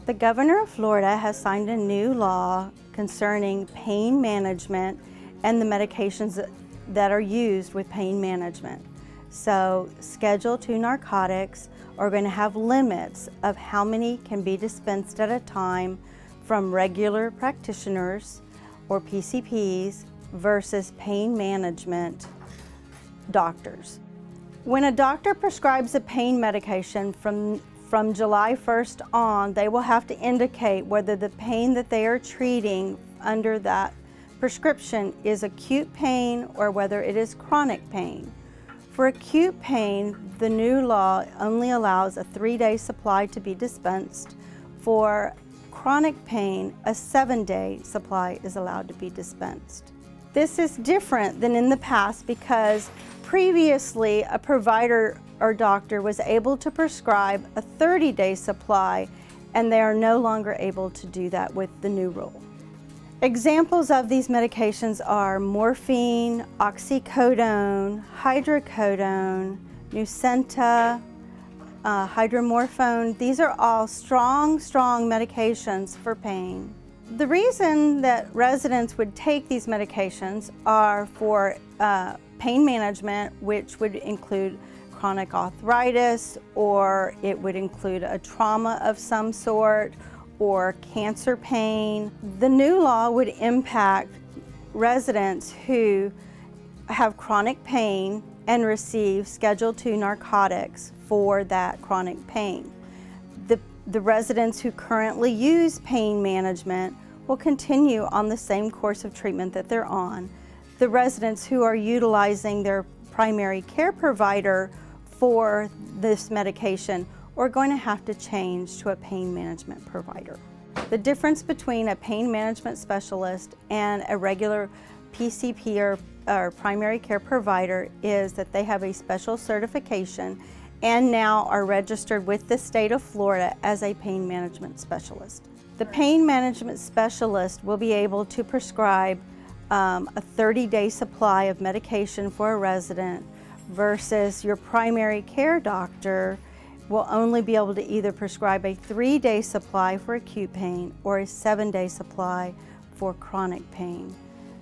The governor of Florida has signed a new law concerning pain management and the medications that are used with pain management. So Schedule II narcotics are going to have limits of how many can be dispensed at a time from regular practitioners or PCPs versus pain management doctors. When a doctor prescribes a pain medication from July 1st on, they will have to indicate whether the pain that they are treating under that prescription is acute pain or whether it is chronic pain. For acute pain, the new law only allows a 3-day supply to be dispensed. For chronic pain, a 7-day supply is allowed to be dispensed. This is different than in the past because previously a provider or doctor was able to prescribe a 30-day supply, and they are no longer able to do that with the new rule. Examples of these medications are morphine, oxycodone, hydrocodone, Nucynta, hydromorphone. These are all strong medications for pain. The reason that residents would take these medications are for pain management, which would include chronic arthritis, or it would include a trauma of some sort, or cancer pain. The new law would impact residents who have chronic pain and receive Schedule II narcotics for that chronic pain. The residents who currently use pain management will continue on the same course of treatment that they're on. The residents who are utilizing their primary care provider for this medication are going to have to change to a pain management provider. The difference between a pain management specialist and a regular PCP or primary care provider is that they have a special certification and now are registered with the state of Florida as a pain management specialist. The pain management specialist will be able to prescribe a 30-day supply of medication for a resident versus your primary care doctor will only be able to either prescribe a 3-day supply for acute pain or a 7-day supply for chronic pain.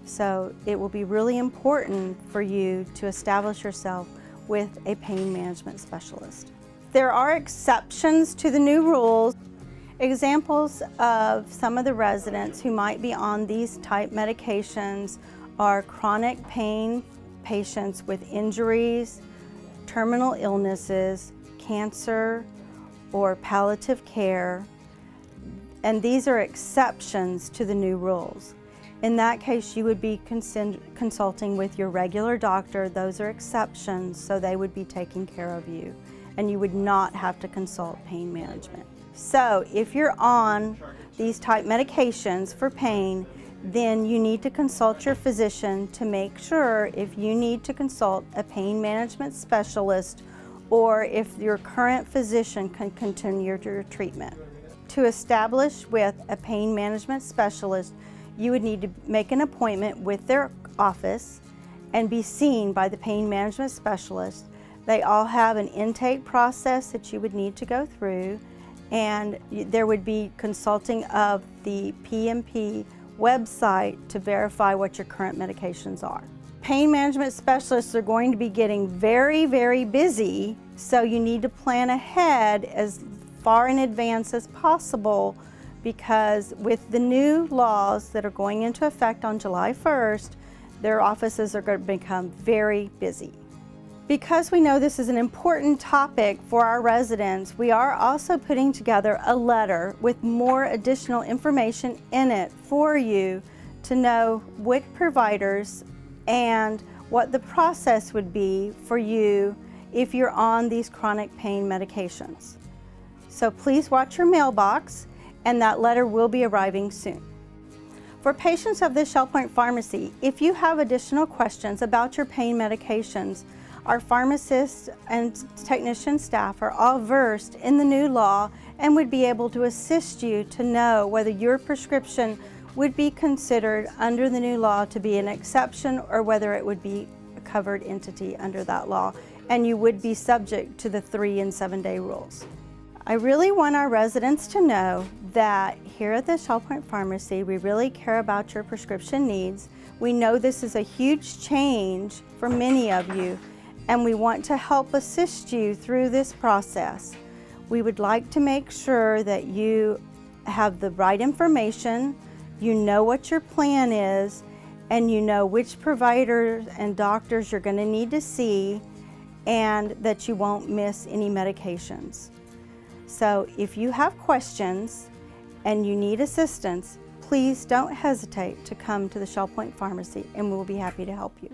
So it will be really important for you to establish yourself with a pain management specialist. There are exceptions to the new rules. Examples of some of the residents who might be on these type medications are chronic pain patients with injuries, terminal illnesses, cancer, or palliative care, and these are exceptions to the new rules. In that case, you would be consulting with your regular doctor. Those are exceptions, so they would be taking care of you, and you would not have to consult pain management. So if you're on these type medications for pain, then you need to consult your physician to make sure if you need to consult a pain management specialist or if your current physician can continue your treatment. To establish with a pain management specialist, you would need to make an appointment with their office and be seen by the pain management specialist. They all have an intake process that you would need to go through, and there would be consulting of the PMP website to verify what your current medications are. Pain management specialists are going to be getting very busy, so you need to plan ahead as far in advance as possible, because with the new laws that are going into effect on July 1st, their offices are going to become very busy. Because we know this is an important topic for our residents, we are also putting together a letter with more additional information in it for you to know which providers and what the process would be for you if you're on these chronic pain medications. So please watch your mailbox, and that letter will be arriving soon. For patients of the ShellPoint Pharmacy, if you have additional questions about your pain medications, our pharmacists and technician staff are all versed in the new law and would be able to assist you to know whether your prescription would be considered under the new law to be an exception or whether it would be a covered entity under that law, and you would be subject to the 3- and 7-day rules. I really want our residents to know that here at the Shaw Point Pharmacy, we really care about your prescription needs. We know this is a huge change for many of you, and we want to help assist you through this process. We would like to make sure that you have the right information, you know what your plan is, and you know which providers and doctors you're going to need to see, and that you won't miss any medications. So if you have questions and you need assistance, please don't hesitate to come to the Shaw Point Pharmacy, and we'll be happy to help you.